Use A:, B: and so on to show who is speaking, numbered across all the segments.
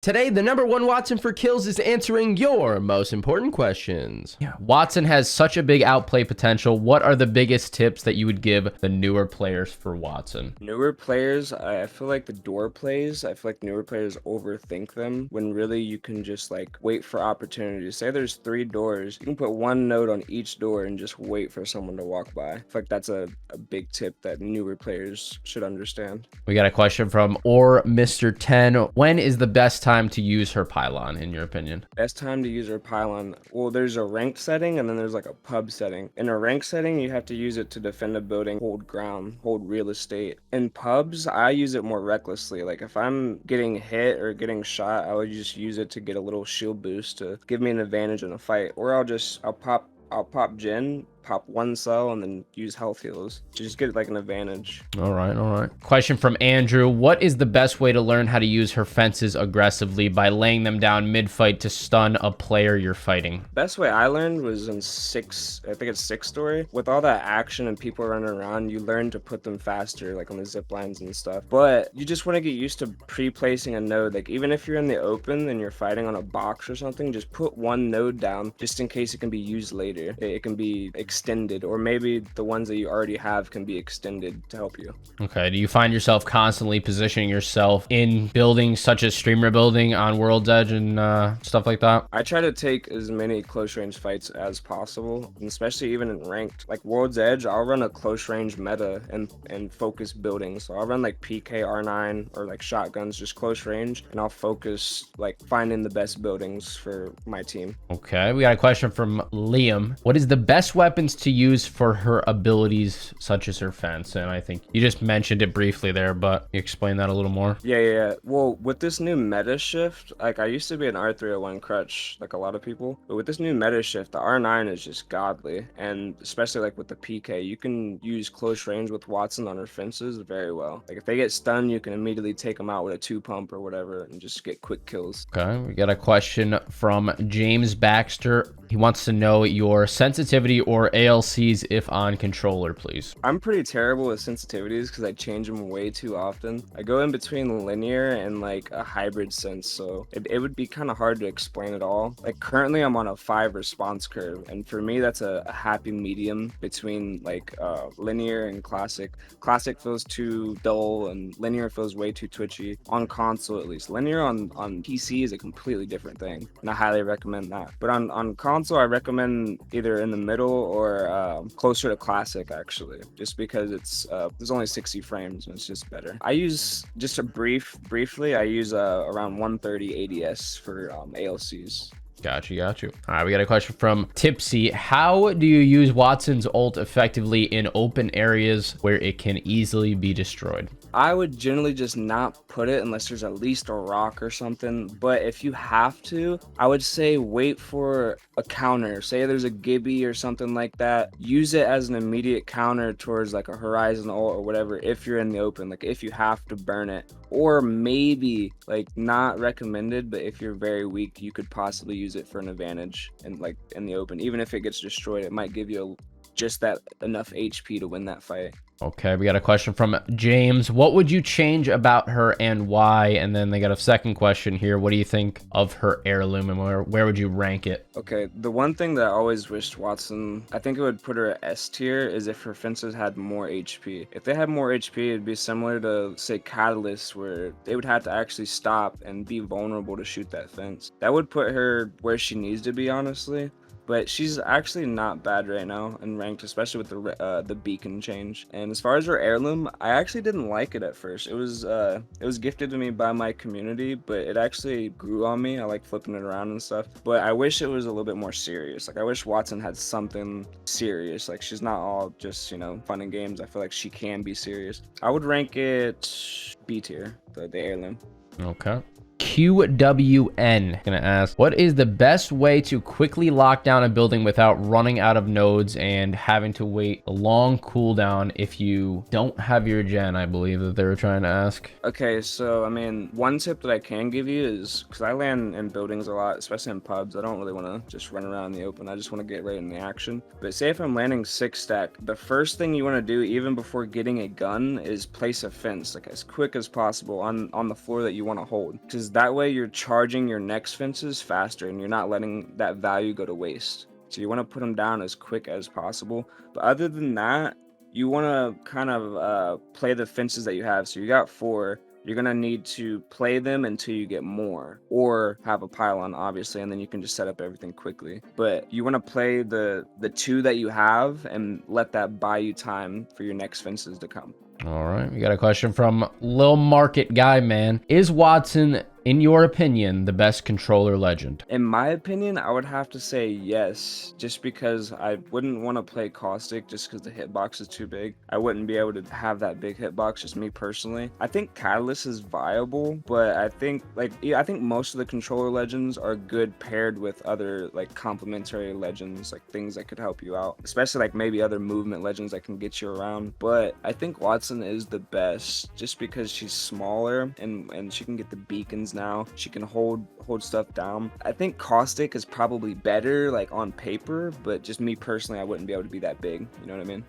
A: Today, the number one Wattson for kills is answering your most important questions. Yeah. Wattson has such a big outplay potential. What are the biggest tips that you would give the newer players for Wattson?
B: Newer players, I feel like the door plays, I feel like newer players overthink them when really you can just like wait for opportunities. Say there's 3 doors, you can put 1 node on each door and just wait for someone to walk by. I feel like that's a big tip that newer players should understand.
A: We got a question from Mr. 10. When is the best time to use her pylon, in your opinion?
B: Best time to use her pylon, well, there's a ranked setting and then there's like a pub setting. In a ranked setting, you have to use it to defend a building, hold ground, hold real estate. In pubs, I use it more recklessly. Like if I'm getting hit or getting shot, I would just use it to get a little shield boost to give me an advantage in a fight. Or I'll pop Gen, pop 1 cell, and then use health heals to just get like an advantage.
A: All right. Question from Andrew. What is the best way to learn how to use her fences aggressively by laying them down mid-fight to stun a player you're fighting?
B: Best way I learned was in 6, I think it's 6 story. With all that action and people running around, you learn to put them faster, like on the zip lines and stuff. But you just want to get used to pre-placing a node. Like even if you're in the open and you're fighting on a box or something, just put 1 node down just in case it can be used later. It can be extended, or maybe the ones that you already have can be extended to help you.
A: Okay. Do you find yourself constantly positioning yourself in buildings such as streamer building on World's Edge and stuff like that?
B: I try to take as many close range fights as possible, and especially even in ranked. Like World's Edge, I'll run a close range meta and focus buildings. So I'll run like PK R9 or like shotguns, just close range, and I'll focus like finding the best buildings for my team.
A: Okay. We got a question from Liam. What is the best weapons to use for her abilities such as her fence? And I think you just mentioned it briefly there, but you explain that a little more.
B: Yeah. Well, with this new meta shift, like I used to be an R301 crutch, like a lot of people, but with this new meta shift, the R9 is just godly. And especially like with the PK, you can use close range with Wattson on her fences very well. Like if they get stunned, you can immediately take them out with a 2 pump or whatever and just get quick kills.
A: Okay. We got a question from James Baxter. He wants to know your sensitivity or ALCs if on controller, please.
B: I'm pretty terrible with sensitivities because I change them way too often. I go in between linear and like a hybrid sense, so it would be kind of hard to explain it all. Like currently I'm on a 5 response curve, and for me that's a happy medium between like linear and classic. Classic feels too dull and linear feels way too twitchy, on console at least. Linear on PC is a completely different thing, and I highly recommend that. But on console, I recommend either in the middle or closer to classic, actually, just because it's there's only 60 frames and it's just better. I use just briefly I use around 130 ADS for ALCs.
A: Got you. All right, we got a question from Tipsy. How do you use Wattson's ult effectively in open areas where it can easily be destroyed?
B: I would generally just not put it unless there's at least a rock or something. But if you have to, I would say wait for a counter. Say there's a Gibby or something like that. Use it as an immediate counter towards like a Horizon ult or whatever if you're in the open, like if you have to burn it. Or maybe, like not recommended, but if you're very weak, you could possibly use it for an advantage and like in the open. Even if it gets destroyed, it might give you just that enough HP to win that fight.
A: Okay, we got a question from James. What would you change about her and why? And then they got a second question here. What do you think of her heirloom and where would you rank it?
B: Okay, the one thing that I always wished Wattson, I think it would put her at S tier, is if her fences had more HP. If they had more HP, it'd be similar to, say, Catalyst, where they would have to actually stop and be vulnerable to shoot that fence. That would put her where she needs to be, honestly. But she's actually not bad right now in ranked, especially with the beacon change. And as far as her heirloom, I actually didn't like it at first. It was gifted to me by my community, but it actually grew on me. I like flipping it around and stuff. But I wish it was a little bit more serious. Like I wish Wattson had something serious. Like she's not all just, you know, fun and games. I feel like she can be serious. I would rank it B tier, the heirloom.
A: Okay. QWN gonna ask, what is the best way to quickly lock down a building without running out of nodes and having to wait a long cooldown if you don't have your gen? I believe that they were trying to ask.
B: Okay, so I mean, one tip that I can give you is, because I land in buildings a lot, especially in pubs, I don't really want to just run around in the open. I just want to get right in the action. But say if I'm landing 6 stack, the first thing you want to do even before getting a gun is place a fence like as quick as possible on the floor that you want to hold, because because that way you're charging your next fences faster and you're not letting that value go to waste. So you want to put them down as quick as possible. But other than that, you want to kind of play the fences that you have. So you got 4. You're going to need to play them until you get more, or have a pylon, obviously, and then you can just set up everything quickly. But you want to play the 2 that you have and let that buy you time for your next fences to come.
A: All right, we got a question from Lil Market Guy Man. Is Wattson, in your opinion, the best controller legend?
B: In my opinion, I would have to say yes, just because I wouldn't want to play Caustic just because the hitbox is too big. I wouldn't be able to have that big hitbox, just me personally. I think Catalyst is viable, but I think most of the controller legends are good paired with other like complementary legends, like things that could help you out, especially like maybe other movement legends that can get you around. But I think Wattson is the best just because she's smaller and she can get the beacons now. She can hold stuff down. I think Caustic is probably better like on paper, but just me personally, I wouldn't be able to be that big. You know what I mean?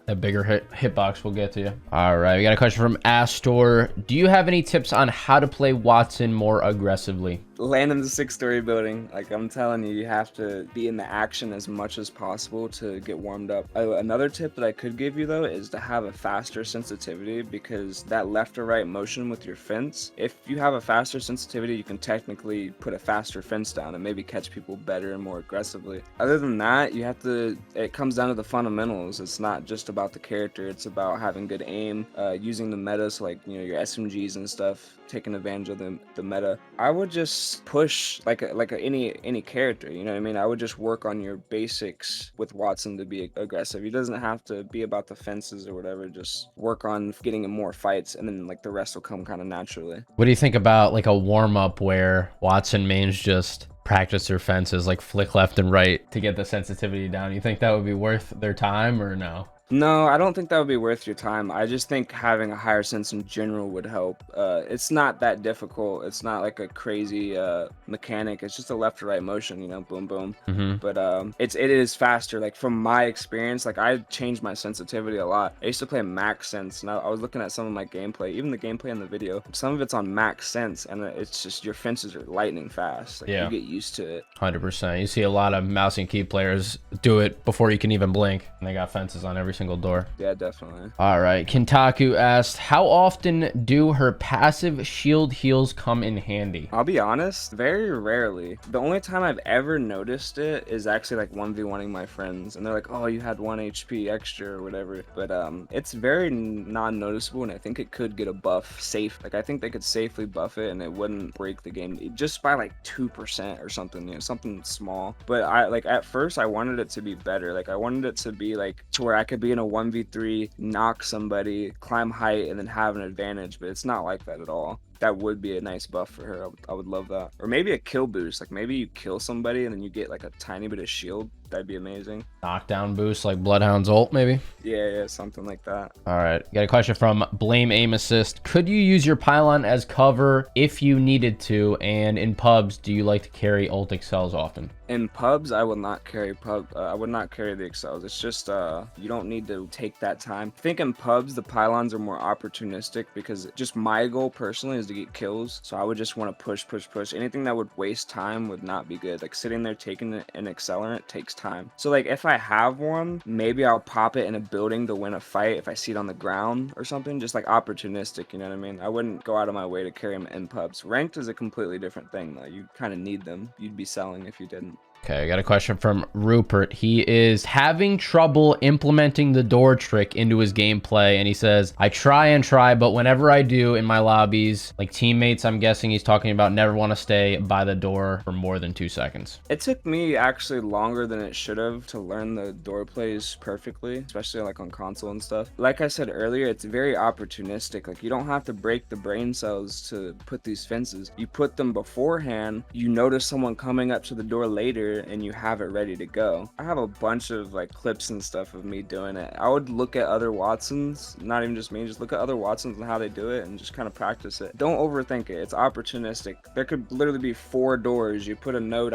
A: A bigger hitbox will get to you. All right, we got a question from Astor. Do you have any tips on how to play Wattson more aggressively?
B: Land in the 6-story building. Like I'm telling you, you have to be in the action as much as possible to get warmed up. Another tip that I could give you though is to have a faster sensitivity, because that left or right motion with your fence, if you have a faster sensitivity, you can technically put a faster fence down and maybe catch people better and more aggressively. Other than that, it comes down to the fundamentals. It's not just about the character, it's about having good aim, using the meta, so like, you know, your SMGs and stuff, taking advantage of the meta. I would just push like any character, you know what I mean? I would just work on your basics with Wattson to be aggressive. He doesn't have to be about the fences or whatever, just work on getting in more fights, and then like the rest will come kind of naturally.
A: What do you think about like a warm-up where Wattson mains just practice their fences, like flick left and right to get the sensitivity down? You think that would be worth their time or no?
B: No, I don't think that would be worth your time. I just think having a higher sense in general would help. It's not that difficult. It's not like a crazy mechanic. It's just a left to right motion, you know, boom, boom. But it is faster. Like from my experience, like I changed my sensitivity a lot. I used to play max sense, and I was looking at some of my gameplay, even the gameplay in the video. Some of it's on max sense, and it's just your fences are lightning fast. Like, you get used to it.
A: 100%. You see a lot of mouse and key players do it before you can even blink, and they got fences on every single door.
B: Yeah, definitely.
A: All right, Kintaku asked, how often do her passive shield heals come in handy?
B: I'll be honest, very rarely. The only time I've ever noticed it is actually like 1v1ing my friends, and they're like, oh, you had 1 HP extra or whatever. But it's very non-noticeable, and I think it could get a buff safe. Like I think they could safely buff it and it wouldn't break the game just by like 2% or something, you know, something small. But at first I wanted it to be better. Like I wanted it to be like to where I could be in a 1v3, knock somebody, climb height, and then have an advantage, but it's not like that at all. That would be a nice buff for her. I would love that. Or maybe a kill boost. Like maybe you kill somebody and then you get like a tiny bit of shield. That'd be amazing.
A: Knockdown boost like Bloodhound's ult, maybe?
B: Yeah, something like that.
A: All right. Got a question from Blame Aim Assist. Could you use your pylon as cover if you needed to? And in pubs, do you like to carry ult excels often?
B: In pubs, I would not carry I would not carry the excels. It's just you don't need to take that time. I think in pubs the pylons are more opportunistic, because just my goal personally is to get kills. So I would just want to push. Anything that would waste time would not be good. Like sitting there taking an accelerant takes time. So like if I have one, maybe I'll pop it in a building to win a fight if I see it on the ground or something. Just like opportunistic, you know what I mean? I wouldn't go out of my way to carry them in pubs. Ranked is a completely different thing though. You kind of need them. You'd be selling if you didn't.
A: Okay, I got a question from Rupert. He is having trouble implementing the door trick into his gameplay, and he says, I try, but whenever I do in my lobbies, like teammates, I'm guessing he's talking about, never want to stay by the door for more than 2 seconds.
B: It took me actually longer than it should have to learn the door plays perfectly, especially like on console and stuff. Like I said earlier, it's very opportunistic. Like you don't have to break the brain cells to put these fences. You put them beforehand, you notice someone coming up to the door later, and you have it ready to go. I have a bunch of like clips and stuff of me doing it. I would look at other Wattsons, not even just me, just look at other Wattsons and how they do it and just kind of practice it. Don't overthink it. It's opportunistic. There could literally be 4 doors. You put a node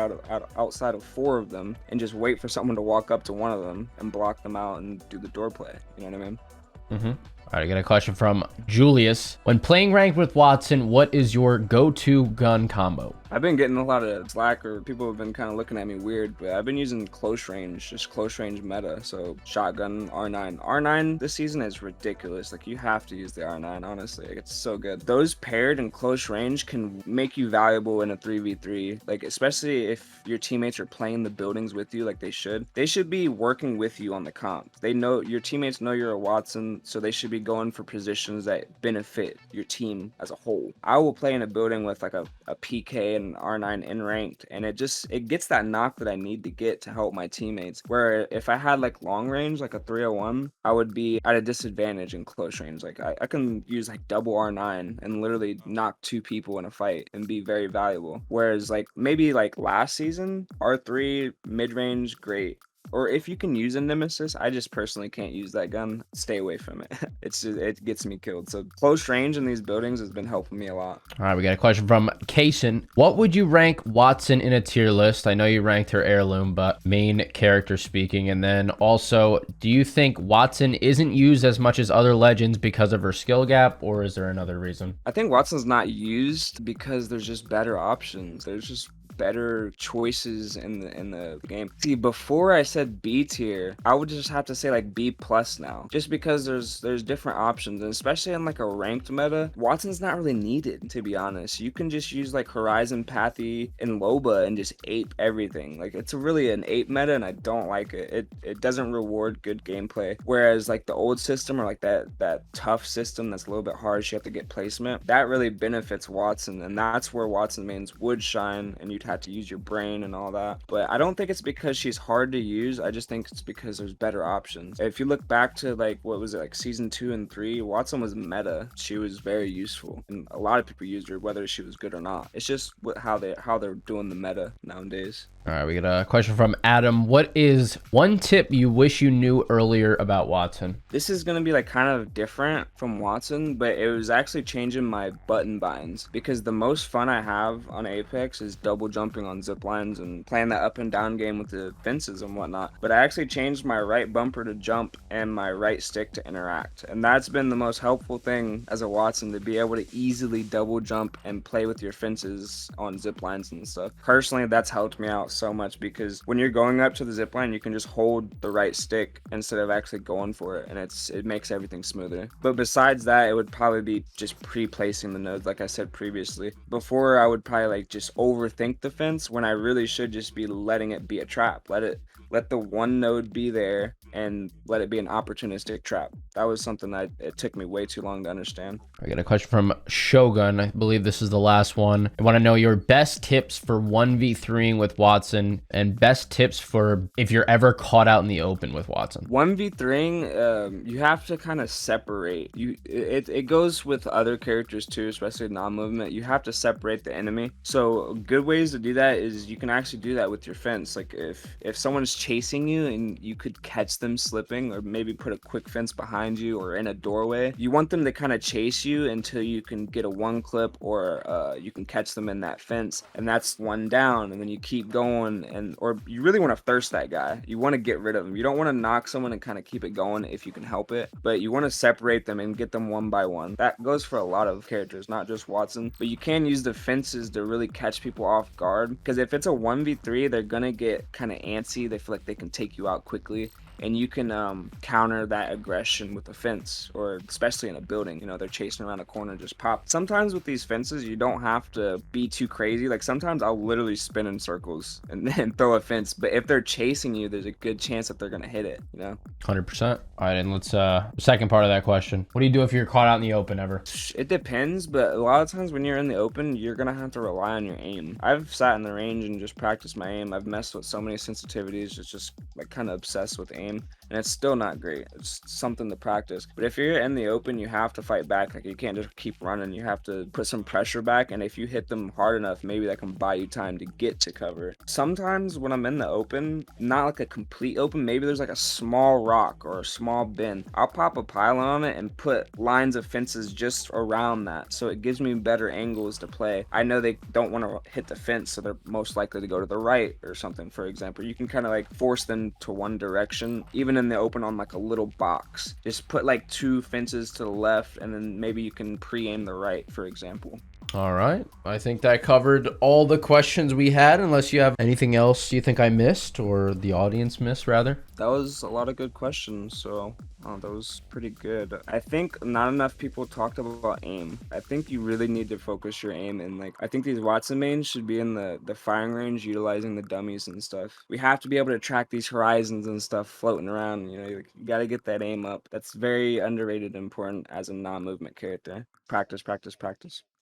B: outside of 4 of them and just wait for someone to walk up to one of them and block them out and do the door play. You know what I mean?
A: All right, I got a question from Julius. When playing ranked with Wattson, what is your go-to gun combo?
B: I've been getting a lot of slack, or people have been kind of looking at me weird, but I've been using close range, just close range meta. So shotgun, R9. R9 this season is ridiculous. Like, you have to use the R9, honestly. Like, it's so good. Those paired in close range can make you valuable in a 3v3. Like, especially if your teammates are playing the buildings with you like they should. They should be working with you on the comp. They know, your teammates know you're a Wattson, so they should be going for positions that benefit your team as a whole. I will play in a building with like a PK and R9 in ranked, and it gets that knock that I need to get to help my teammates. Where if I had like long range, like a 301, I would be at a disadvantage in close range. Like I can use like double R9 and literally knock 2 people in a fight and be very valuable. Whereas like maybe like last season, R3 mid range, great. Or if you can use a nemesis, I just personally can't use that gun. Stay away from it. It gets me killed. So close range in these buildings has been helping me a lot.
A: All right, we got a question from Kaysen. What would you rank Wattson in a tier list? I know you ranked her heirloom, but main character speaking. And then also, do you think Wattson isn't used as much as other legends because of her skill gap, or is there another reason?
B: I think Watson's not used because there's just better options. There's just better choices in the game. See, before I said B tier, I would just have to say like B plus now, just because there's different options, and especially in like a ranked meta, Wattson's not really needed, to be honest. You can just use like Horizon, Pathy, and Loba and just ape everything. Like, it's really an ape meta, and I don't like it. It doesn't reward good gameplay. Whereas like the old system, or like that tough system that's a little bit harsh, you have to get placement, that really benefits Wattson, and that's where Wattson mains would shine, and you'd have to use your brain and all that. But I don't think it's because she's hard to use. I just think it's because there's better options. If you look back to like, what was it, like season 2 and 3, Wattson was meta. She was very useful, and a lot of people used her whether she was good or not. It's just how they're doing the meta nowadays.
A: All right, we got a question from Adam. What is one tip you wish you knew earlier about Wattson?
B: This is going to be like kind of different from Wattson, but it was actually changing my button binds, because the most fun I have on Apex is double jumping on zip lines and playing that up and down game with the fences and whatnot. But I actually changed my right bumper to jump and my right stick to interact, and that's been the most helpful thing as a Wattson, to be able to easily double jump and play with your fences on zip lines and stuff. Personally, that's helped me out so much, because when you're going up to the zip line, you can just hold the right stick instead of actually going for it, and it makes everything smoother. But besides that, it would probably be just pre-placing the nodes, like I said previously. Before, I would probably like just overthink the fence, when I really should just be letting it be a trap. Let the one node be there and let it be an opportunistic trap. That was something that it took me way too long to understand.
A: I got a question from Shogun. I believe this is the last one. I want to know your best tips for 1v3ing with Wattson, and best tips for if you're ever caught out in the open with Wattson.
B: 1v3ing, you have to kind of separate. It goes with other characters too, especially non-movement. You have to separate the enemy. So good ways to do that is you can actually do that with your fence. Like if someone's chasing you and you could catch them slipping, or maybe put a quick fence behind you or in a doorway, you want them to kind of chase you until you can get a one clip, or you can catch them in that fence, and that's one down, and then you keep going, or you really want to thirst that guy. You want to get rid of him. You don't want to knock someone and kind of keep it going if you can help it, but you want to separate them and get them one by one. That goes for a lot of characters, not just Wattson, but you can use the fences to really catch people off guard, because if it's a 1v3, they're gonna get kind of antsy. They feel like they can take you out quickly, and you can counter that aggression with a fence, or especially in a building. You know, they're chasing around a corner, just pop. Sometimes with these fences, you don't have to be too crazy. Like, sometimes I'll literally spin in circles and then throw a fence, but if they're chasing you, there's a good chance that they're gonna hit it, you know?
A: 100%. All right, and let's second part of that question. What do you do if you're caught out in the open ever?
B: It depends, but a lot of times when you're in the open, you're gonna have to rely on your aim. I've sat in the range and just practiced my aim. I've messed with so many sensitivities, just like kind of obsessed with aim, and it's still not great. It's something to practice. But if you're in the open, you have to fight back. Like, you can't just keep running. You have to put some pressure back, and if you hit them hard enough, maybe that can buy you time to get to cover. Sometimes when I'm in the open, not like a complete open, maybe there's like a small rock or a small bin, I'll pop a pylon on it and put lines of fences just around that, so it gives me better angles to play. I know they don't want to hit the fence, so they're most likely to go to the right or something, for example. You can kind of like force them to one direction. Even then they open on like a little box. Just put like 2 fences to the left, and then maybe you can pre-aim the right, for example.
A: All right. I think that covered all the questions we had, unless you have anything else you think I missed or the audience missed, rather.
B: That was a lot of good questions, so that was pretty good. I think not enough people talked about aim. I think you really need to focus your aim, and like I think these Wattson mains should be in the firing range, utilizing the dummies and stuff. We have to be able to track these horizons and stuff floating around. You got to get that aim up. That's very underrated and important as a non-movement character. Practice, practice, practice.